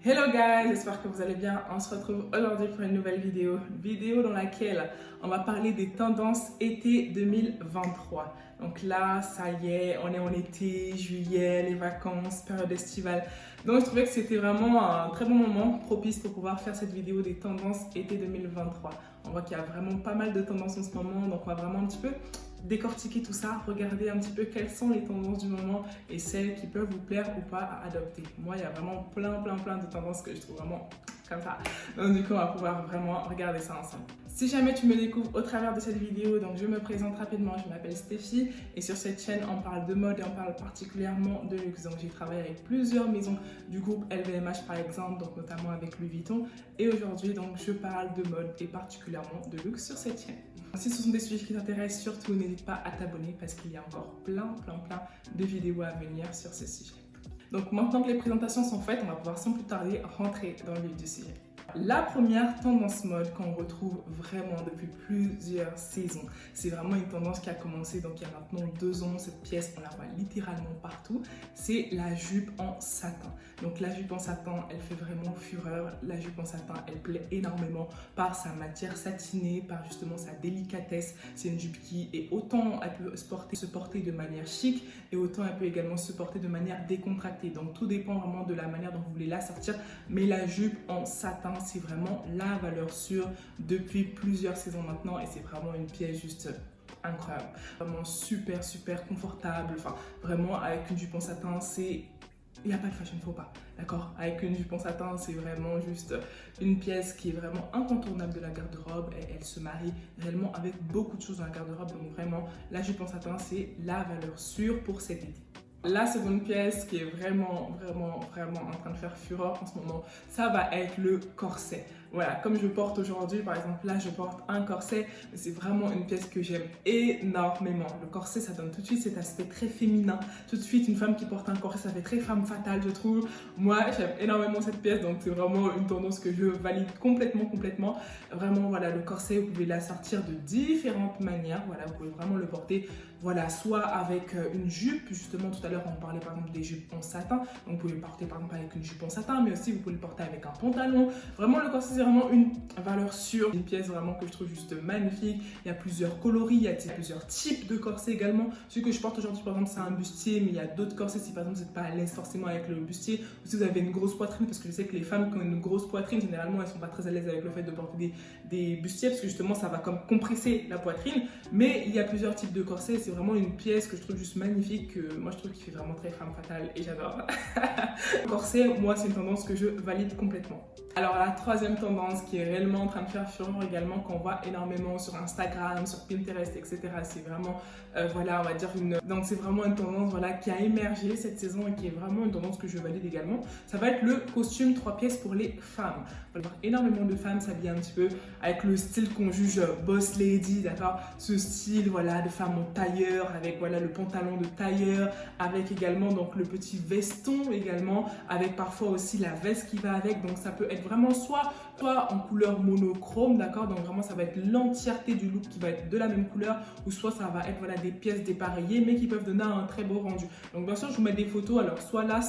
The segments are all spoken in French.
Hello guys, j'espère que vous allez bien. On se retrouve aujourd'hui pour une nouvelle vidéo dans laquelle on va parler des tendances été 2023. Donc là, ça y est, on est en été, juillet, les vacances, période estivale. Donc je trouvais que c'était vraiment un très bon moment propice pour pouvoir faire cette vidéo des tendances été 2023. On voit qu'il y a vraiment pas mal de tendances en ce moment, donc on va vraiment un petit peu décortiquer tout ça, regarder un petit peu quelles sont les tendances du moment et celles qui peuvent vous plaire ou pas à adopter. Moi, il y a vraiment plein de tendances que je trouve vraiment comme ça. Donc du coup, on va pouvoir vraiment regarder ça ensemble. Si jamais tu me découvres au travers de cette vidéo, donc je me présente rapidement, je m'appelle Stéphie et sur cette chaîne, on parle de mode et on parle particulièrement de luxe. Donc j'ai travaillé avec plusieurs maisons du groupe LVMH par exemple, donc notamment avec Louis Vuitton. Et aujourd'hui, donc je parle de mode et particulièrement de luxe sur cette chaîne. Si ce sont des sujets qui t'intéressent, surtout n'hésite pas à t'abonner parce qu'il y a encore plein de vidéos à venir sur ce sujet. Donc maintenant que les présentations sont faites, on va pouvoir sans plus tarder rentrer dans le vif du sujet. La première tendance mode qu'on retrouve vraiment depuis plusieurs saisons, c'est vraiment une tendance qui a commencé donc il y a maintenant 2 ans. Cette pièce, on la voit littéralement partout, c'est la jupe en satin. Donc la jupe en satin, elle fait vraiment fureur. La jupe en satin, elle plaît énormément par sa matière satinée, par justement sa délicatesse. C'est une jupe qui est autant elle peut se porter de manière chic et autant elle peut également se porter de manière décontractée. Donc tout dépend vraiment de la manière dont vous voulez la sortir, mais la jupe en satin, c'est vraiment la valeur sûre depuis plusieurs saisons maintenant et c'est vraiment une pièce juste incroyable, vraiment super confortable. Enfin vraiment avec une jupe en satin, il n'y a pas de fashion faux pas, d'accord? Avec une jupe en satin, c'est vraiment juste une pièce qui est vraiment incontournable de la garde-robe et elle se marie réellement avec beaucoup de choses dans la garde-robe. Donc vraiment, la jupe en satin, c'est la valeur sûre pour cet été. La seconde pièce qui est vraiment en train de faire fureur en ce moment, ça va être le corset. Voilà, comme je porte aujourd'hui, par exemple, là je porte un corset, c'est vraiment une pièce que j'aime énormément. Le corset, ça donne tout de suite cet aspect très féminin. Tout de suite, une femme qui porte un corset, ça fait très femme fatale, je trouve. Moi, j'aime énormément cette pièce, donc c'est vraiment une tendance que je valide complètement. Vraiment, voilà, le corset, vous pouvez l'assortir de différentes manières. Voilà, vous pouvez vraiment le porter, voilà, soit avec une jupe, justement, tout à l'heure, on parlait par exemple des jupes en satin. Donc, vous pouvez le porter par exemple avec une jupe en satin, mais aussi vous pouvez le porter avec un pantalon. Vraiment, le corset, c'est vraiment une valeur sûre. Une pièce vraiment que je trouve juste magnifique. Il y a plusieurs coloris, il y a plusieurs types de corsets également. Celui que je porte aujourd'hui, par exemple, c'est un bustier, mais il y a d'autres corsets si par exemple vous n'êtes pas à l'aise forcément avec le bustier, ou si vous avez une grosse poitrine, parce que je sais que les femmes qui ont une grosse poitrine, généralement, elles sont pas très à l'aise avec le fait de porter des bustiers, parce que justement, ça va comme compresser la poitrine. Mais il y a plusieurs types de corsets. C'est vraiment une pièce que je trouve juste magnifique, que moi je trouve qui fait vraiment très femme fatale et j'adore. Le corset, moi, c'est une tendance que je valide complètement. Alors la troisième tendance qui est réellement en train de faire fureur également, qu'on voit énormément sur Instagram, sur Pinterest, etc. C'est vraiment, voilà, on va dire donc c'est vraiment une tendance, voilà, qui a émergé cette saison et qui est vraiment une tendance que je valide également. Ça va être le costume 3 pièces pour les femmes. On va voir énormément de femmes s'habiller un petit peu avec le style qu'on juge boss lady, d'accord? Ce style, voilà, de femme en tailleur, avec voilà le pantalon de tailleur, avec également donc le petit veston également, avec parfois aussi la veste qui va avec. Donc ça peut être vraiment soit en couleur monochrome, d'accord, donc vraiment ça va être l'entièreté du look qui va être de la même couleur, ou soit ça va être voilà des pièces dépareillées mais qui peuvent donner un très beau rendu. Donc bien sûr je vous mets des photos, alors soit là,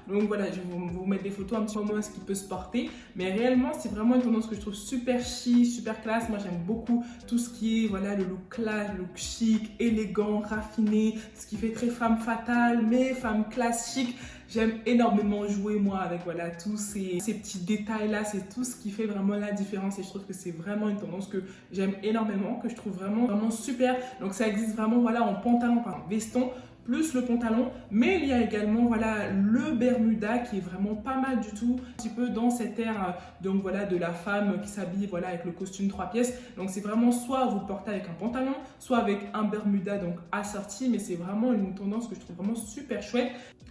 donc voilà, je vais vous mettre des photos un petit peu moins ce qui peut se porter, mais réellement c'est vraiment une tendance que je trouve super chic, super classe. Moi j'aime beaucoup tout ce qui est voilà le look classe, le look chic, élégant, raffiné, ce qui fait très femme fatale mais femme classique. J'aime énormément jouer moi avec voilà tous ces petits détails là, c'est tout ce qui fait vraiment la différence et je trouve que c'est vraiment une tendance que j'aime énormément, que je trouve vraiment super. Donc ça existe vraiment voilà en pantalon, par veston, plus le pantalon, mais il y a également voilà le bermuda qui est vraiment pas mal du tout, un petit peu dans cette ère donc voilà de la femme qui s'habille voilà avec le costume 3 pièces. Donc c'est vraiment soit vous le portez avec un pantalon, soit avec un bermuda donc assorti, mais c'est vraiment une tendance que je trouve vraiment super chouette.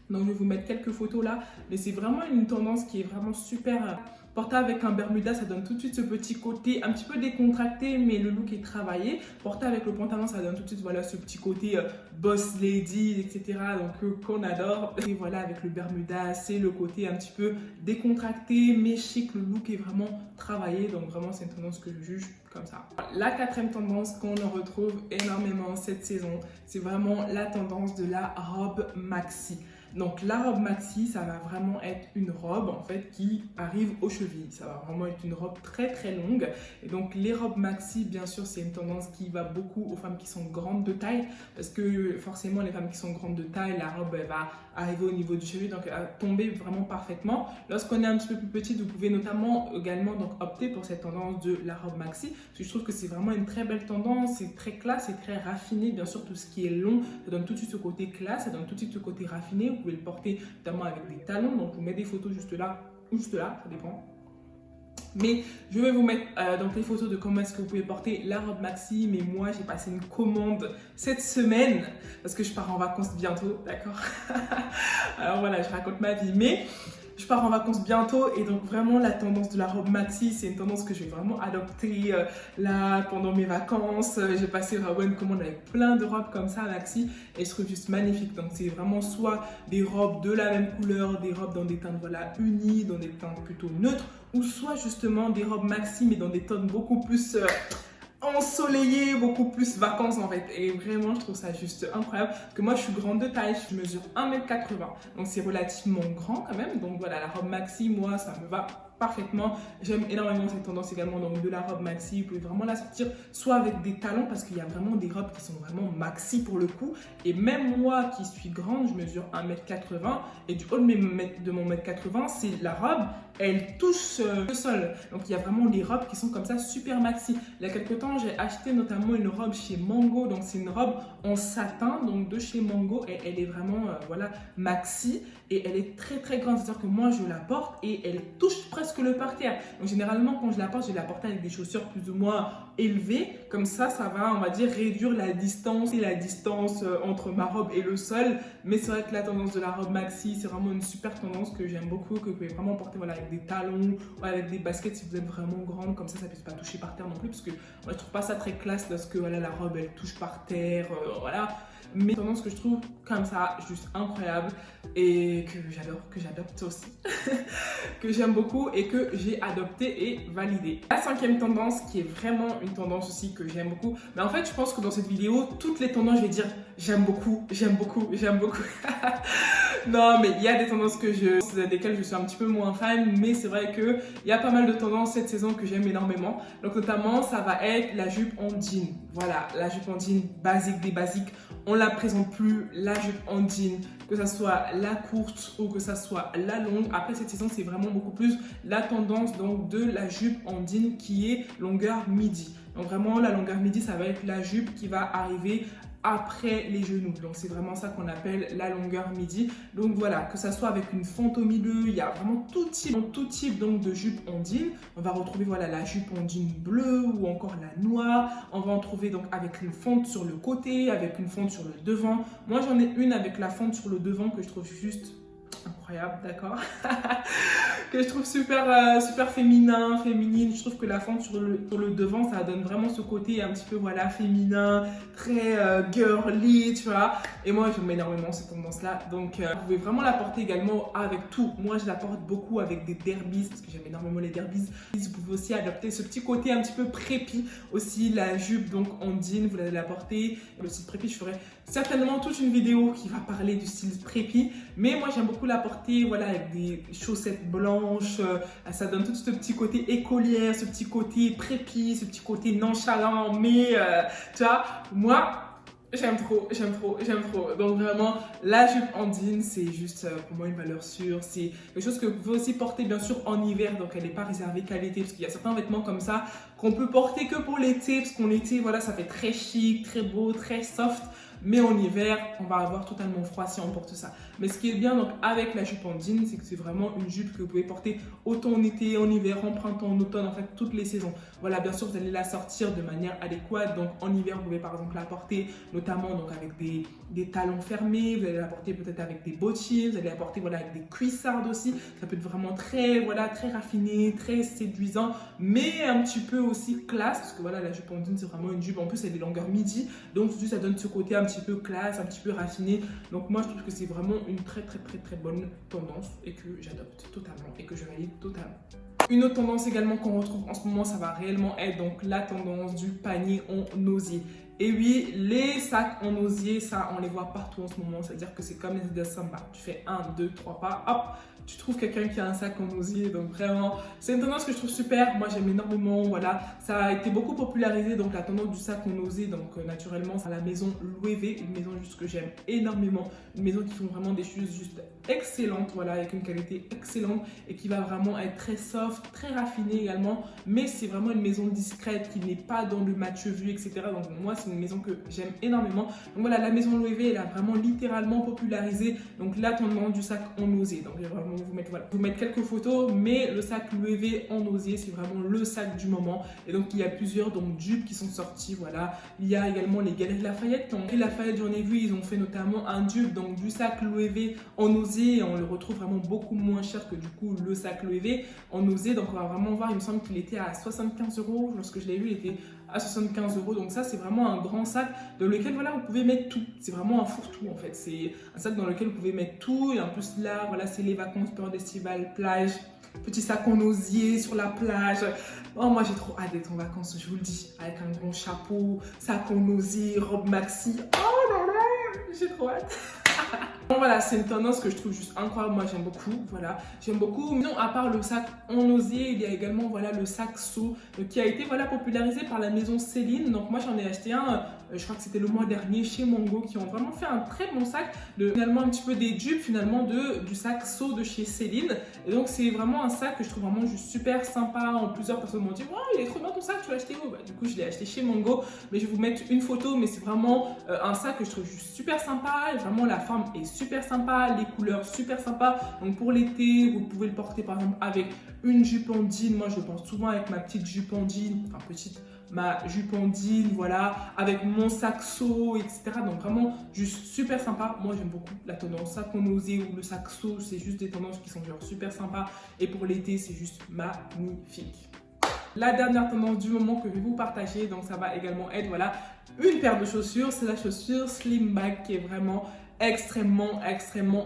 Donc je vais vous mettre quelques photos là, mais c'est vraiment une tendance qui est vraiment super. Porté avec un bermuda, ça donne tout de suite ce petit côté un petit peu décontracté, mais le look est travaillé. Porté avec le pantalon, ça donne tout de suite voilà, ce petit côté boss lady, etc. Donc qu'on adore. Et voilà, avec le bermuda, c'est le côté un petit peu décontracté, mais chic. Le look est vraiment travaillé. Donc vraiment, c'est une tendance que je juge comme ça. La quatrième tendance qu'on retrouve énormément cette saison, c'est vraiment la tendance de la robe maxi. Donc la robe maxi, ça va vraiment être une robe en fait qui arrive aux chevilles. Ça va vraiment être une robe très très longue. Et donc les robes maxi, bien sûr, c'est une tendance qui va beaucoup aux femmes qui sont grandes de taille, parce que forcément les femmes qui sont grandes de taille, la robe elle va arriver au niveau du cheville, donc elle va tomber vraiment parfaitement. Lorsqu'on est un petit peu plus petite, vous pouvez notamment également donc opter pour cette tendance de la robe maxi, parce que je trouve que c'est vraiment une très belle tendance, c'est très classe, c'est très raffiné. Bien sûr, tout ce qui est long, ça donne tout de suite ce côté classe, ça donne tout de suite ce côté raffiné. Vous pouvez le porter notamment avec des talons, donc je vous mets des photos juste là ou juste là, ça dépend. Mais je vais vous mettre donc les photos de comment est-ce que vous pouvez porter la robe maxi. Mais moi, j'ai passé une commande cette semaine parce que je pars en vacances bientôt, d'accord? Alors voilà, je raconte ma vie, mais je pars en vacances bientôt et donc vraiment la tendance de la robe maxi, c'est une tendance que je vais vraiment adopter là pendant mes vacances. J'ai passé vraiment une commande avec plein de robes comme ça maxi et je trouve juste magnifique. Donc c'est vraiment soit des robes de la même couleur, des robes dans des teintes voilà unies, dans des teintes plutôt neutres, ou soit justement des robes maxi mais dans des tons beaucoup plus ensoleillées, beaucoup plus vacances en fait. Et vraiment je trouve ça juste incroyable parce que moi je suis grande de taille, je mesure 1,80 m, donc c'est relativement grand quand même. Donc voilà, la robe maxi, moi ça me va parfaitement. J'aime énormément cette tendance également donc de la robe maxi. Vous pouvez vraiment la sortir soit avec des talons, parce qu'il y a vraiment des robes qui sont vraiment maxi pour le coup. Et même moi qui suis grande, je mesure 1,80 m et du haut de mon 1,80 m, c'est la robe, elle touche le sol. Donc il y a vraiment des robes qui sont comme ça super maxi. Il y a quelques temps, j'ai acheté notamment une robe chez Mango. Donc c'est une robe en satin donc de chez Mango et elle est vraiment voilà maxi et elle est très très grande. C'est-à-dire que moi je la porte et elle touche presque le parterre. Donc généralement quand je la porte, je la porte avec des chaussures plus ou moins élevées. Comme ça, ça va, on va dire, réduire la distance entre ma robe et le sol. Mais c'est vrai que la tendance de la robe maxi, c'est vraiment une super tendance que j'aime beaucoup, que vous pouvez vraiment porter voilà, avec des talons ou avec des baskets si vous êtes vraiment grande. Comme ça ne puisse pas toucher par terre non plus, parce que moi je trouve pas ça très classe lorsque voilà, la robe elle touche par terre, voilà. Mais tendance que je trouve comme ça juste incroyable et que j'adore, que j'adopte aussi, que j'aime beaucoup et que j'ai adopté et validé. La cinquième tendance qui est vraiment une tendance aussi que j'aime beaucoup, mais en fait je pense que dans cette vidéo, toutes les tendances je vais dire j'aime beaucoup, j'aime beaucoup, j'aime beaucoup. Non, mais il y a des tendances desquelles je suis un petit peu moins fan, mais c'est vrai qu'il y a pas mal de tendances cette saison que j'aime énormément. Donc notamment, ça va être la jupe en jean. Voilà, la jupe en jean basique des basiques. On ne la présente plus, la jupe en jean, que ça soit la courte ou que ça soit la longue. Après cette saison, c'est vraiment beaucoup plus la tendance donc, de la jupe en jean qui est longueur midi. Donc vraiment, la longueur midi, ça va être la jupe qui va arriver après les genoux. Donc c'est vraiment ça qu'on appelle la longueur midi. Donc voilà, que ça soit avec une fente au milieu, il y a vraiment tout type donc de jupe en jean. On va retrouver voilà la jupe en jean bleue ou encore la noire. On va en trouver donc avec une fente sur le côté, avec une fente sur le devant. Moi j'en ai une avec la fente sur le devant que je trouve juste incroyable, d'accord. Que je trouve super, super féminine. Je trouve que la fente sur le devant, ça donne vraiment ce côté un petit peu voilà féminin, très girly, tu vois. Et moi, j'aime énormément cette tendance-là. Donc, vous pouvez vraiment la porter également avec tout. Moi, je la porte beaucoup avec des derbies parce que j'aime énormément les derbies. Vous pouvez aussi adopter ce petit côté un petit peu prépi. Aussi, la jupe donc en jean, vous allez la porter. Le style prépi, je ferai certainement toute une vidéo qui va parler du style prépi. Mais moi, j'aime beaucoup la porter voilà, avec des chaussettes blanches. Ça donne tout ce petit côté écolière, ce petit côté prépi, ce petit côté nonchalant, mais tu vois, moi j'aime trop. Donc vraiment, la jupe en jean, c'est juste pour moi une valeur sûre. C'est quelque chose que vous pouvez aussi porter bien sûr en hiver, donc elle n'est pas réservée qu'à l'été, parce qu'il y a certains vêtements comme ça qu'on peut porter que pour l'été, parce qu'en été, voilà, ça fait très chic, très beau, très soft. Mais en hiver, on va avoir totalement froid si on porte ça. Mais ce qui est bien donc avec la jupe en jean, c'est que c'est vraiment une jupe que vous pouvez porter autant en été, en hiver, en printemps, en automne, en fait toutes les saisons. Voilà, bien sûr, vous allez la sortir de manière adéquate. Donc en hiver, vous pouvez par exemple la porter notamment donc avec des talons fermés. Vous allez la porter peut-être avec des bottines. Vous allez la porter voilà, avec des cuissardes aussi. Ça peut être vraiment très, voilà, très raffiné, très séduisant, mais un petit peu aussi classe. Parce que voilà, la jupe en jean, c'est vraiment une jupe. En plus, elle est longueur midi. Donc ça donne ce côté un petit peu classe, un petit peu raffiné. Donc moi je trouve que c'est vraiment une très bonne tendance et que j'adopte totalement et que je valide totalement. Une autre tendance également qu'on retrouve en ce moment, ça va réellement être donc la tendance du panier en osier. Et oui, les sacs en osier, ça, on les voit partout en ce moment. C'est-à-dire que c'est comme les Adidas Samba. Tu fais 1, 2, 3 pas, hop, tu trouves quelqu'un qui a un sac en osier. Donc vraiment, c'est une tendance que je trouve super. Moi, j'aime énormément. Voilà, ça a été beaucoup popularisé. Donc la tendance du sac en osier. Donc naturellement, c'est la maison Loewe, une maison juste que j'aime énormément. Une maison qui font vraiment des choses juste excellentes. Voilà, avec une qualité excellente et qui va vraiment être très soft, très raffinée également. Mais c'est vraiment une maison discrète qui n'est pas dans le match vu, etc. Donc moi, c'est une maison que j'aime énormément. Donc voilà, la maison Loewe, elle a vraiment littéralement popularisé donc la tendance du sac en osier. Donc je vais vraiment vous mettre quelques photos, mais le sac Loewe en osier, c'est vraiment le sac du moment. Et donc il y a plusieurs dupes qui sont sortis. Voilà, il y a également les Galeries Lafayette. Donc les Lafayette, j'en ai vu, ils ont fait notamment un dupe donc du sac Loewe en osier. Et on le retrouve vraiment beaucoup moins cher que du coup le sac Loewe en osier. Donc on va vraiment voir, il me semble qu'il était à 75 €. Lorsque je l'ai vu, il était à 75 €. Donc ça, c'est vraiment un grand sac dans lequel voilà, vous pouvez mettre tout. C'est vraiment un fourre-tout en fait. C'est un sac dans lequel vous pouvez mettre tout. Et en plus là, voilà, c'est les vacances, période estivale, plage. Petit sac en osier sur la plage. Oh, moi j'ai trop hâte d'être en vacances, je vous le dis. Avec un grand chapeau, sac en osier, robe maxi. Oh là là, j'ai trop hâte. Bon, voilà, c'est une tendance que je trouve juste incroyable. Moi, j'aime beaucoup. Voilà, j'aime beaucoup. Non, à part le sac en osier, il y a également voilà le sac seau qui a été voilà popularisé par la maison Céline. Donc moi, j'en ai acheté un. Je crois que c'était le mois dernier chez Mango qui ont vraiment fait un très bon sac. Finalement, un petit peu des dupes finalement du sac seau de chez Céline. Et donc, c'est vraiment un sac que je trouve vraiment juste super sympa. Plusieurs personnes m'ont dit « Wow, il est trop bien ton sac, tu l'as acheté où ?» Du coup, je l'ai acheté chez Mango. Mais je vais vous mettre une photo. Mais c'est vraiment un sac que je trouve juste super sympa. Et vraiment, la forme est super sympa. Les couleurs super sympas. Donc, pour l'été, vous pouvez le porter par exemple avec une jupe en jean. Moi, je le porte souvent avec ma petite jupe en jean. Enfin, ma jupe en jean, voilà, avec mon sac seau, etc. Donc vraiment juste super sympa. Moi j'aime beaucoup la tendance sac en osier ou le sac seau, c'est juste des tendances qui sont genre super sympas. Et pour l'été, c'est juste magnifique. La dernière tendance du moment que je vais vous partager, donc ça va également être voilà une paire de chaussures, c'est la chaussure slim bag qui est vraiment extrêmement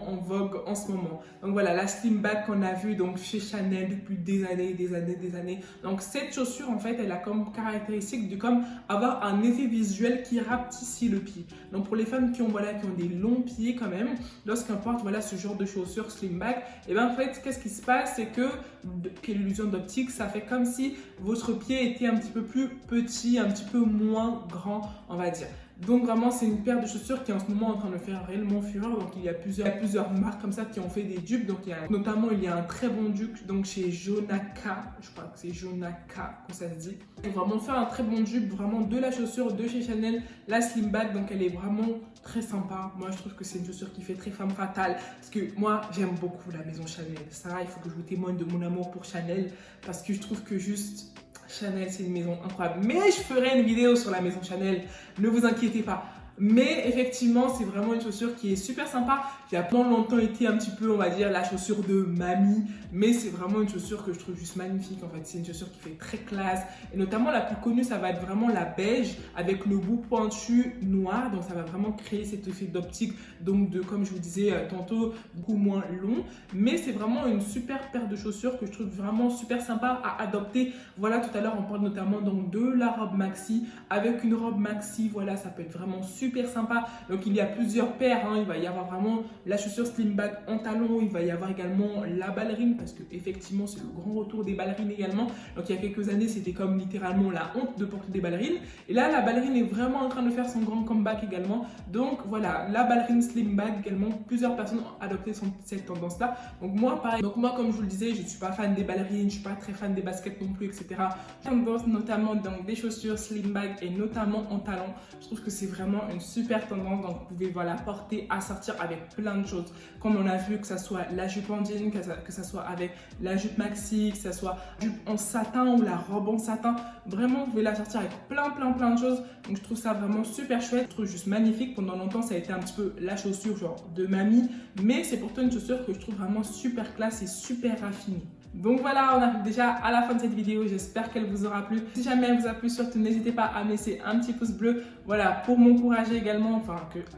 en vogue en ce moment. Donc voilà, la slim bag qu'on a vue donc chez Chanel depuis des années. Donc cette chaussure en fait, elle a comme caractéristique de comme avoir un effet visuel qui rapetissait le pied. Donc pour les femmes qui ont des longs pieds quand même, lorsqu'on porte voilà ce genre de chaussures slim bag, et bien en fait qu'est-ce qui se passe, c'est que quelle illusion d'optique, ça fait comme si votre pied était un petit peu plus petit, un petit peu moins grand, on va dire. Donc vraiment c'est une paire de chaussures qui est en ce moment en train de faire réellement fureur. Donc il y a plusieurs marques comme ça qui ont fait des dupes. Donc notamment il y a un très bon dupe donc chez Jonaka, je crois que c'est Jonaka que ça se dit. Ils ont vraiment fait un très bon dupe vraiment de la chaussure de chez Chanel, la slim bag. Donc elle est vraiment très sympa. Moi je trouve que c'est une chaussure qui fait très femme fatale parce que moi j'aime beaucoup la maison Chanel. Ça, il faut que je vous témoigne de mon amour pour Chanel parce que je trouve que juste Chanel, c'est une maison incroyable. Mais je ferai une vidéo sur la maison Chanel, ne vous inquiétez pas. Mais effectivement, c'est vraiment une chaussure qui est super sympa. Qui a pendant longtemps été un petit peu, on va dire, la chaussure de mamie. Mais c'est vraiment une chaussure que je trouve juste magnifique. En fait, c'est une chaussure qui fait très classe. Et notamment, la plus connue, ça va être vraiment la beige avec le bout pointu noir. Donc, ça va vraiment créer cet effet d'optique. Donc, comme je vous disais tantôt, beaucoup moins long. Mais c'est vraiment une super paire de chaussures que je trouve vraiment super sympa à adopter. Voilà, tout à l'heure, on parle notamment donc de la robe maxi. Avec une robe maxi, voilà, ça peut être vraiment super sympa. Donc, il y a plusieurs paires. Il va y avoir vraiment la chaussure slim bag en talon. Il va y avoir également la ballerine parce que effectivement, c'est le grand retour des ballerines également. Donc, il y a quelques années, c'était comme littéralement la honte de porter des ballerines. Et là, la ballerine est vraiment en train de faire son grand comeback également. Donc, voilà, la ballerine slim bag également. Plusieurs personnes ont adopté cette tendance-là. Donc, moi, pareil. Donc, moi, comme je vous le disais, je ne suis pas fan des ballerines. Je ne suis pas très fan des baskets non plus, etc. Tendance notamment donc des chaussures slim bag et notamment en talon. Je trouve que c'est vraiment une super tendance. Donc, vous pouvez voilà, porter à sortir avec plein de choses. Comme on a vu, que ça soit la jupe en jean, que ça soit avec la jupe maxi, que ça soit la jupe en satin ou la robe en satin. Vraiment, vous pouvez la sortir avec plein de choses. Donc, je trouve ça vraiment super chouette. Je trouve juste magnifique. Pendant longtemps, ça a été un petit peu la chaussure genre de mamie. Mais c'est pourtant une chaussure que je trouve vraiment super classe et super raffinée. Donc voilà, on arrive déjà à la fin de cette vidéo. J'espère qu'elle vous aura plu. Si jamais elle vous a plu, surtout n'hésitez pas à me laisser un petit pouce bleu. Voilà, pour m'encourager également,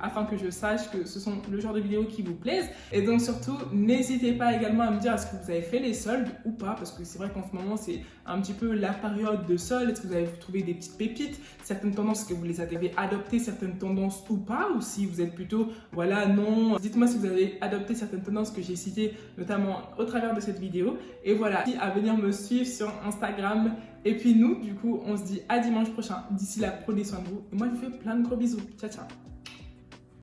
afin que je sache que ce sont le genre de vidéos qui vous plaisent. Et donc surtout, n'hésitez pas également à me dire est-ce que vous avez fait les soldes ou pas, parce que c'est vrai qu'en ce moment, c'est un petit peu la période de soldes. Est-ce que vous avez trouvé des petites pépites, certaines tendances, que vous les avez adoptées, certaines tendances ou pas, ou si vous êtes plutôt, voilà, non. Dites-moi si vous avez adopté certaines tendances que j'ai citées, notamment au travers de cette vidéo. Et voilà, à venir me suivre sur Instagram. Et puis nous, du coup, on se dit à dimanche prochain. D'ici là, prenez soin de vous. Et moi, je vous fais plein de gros bisous. Ciao, ciao.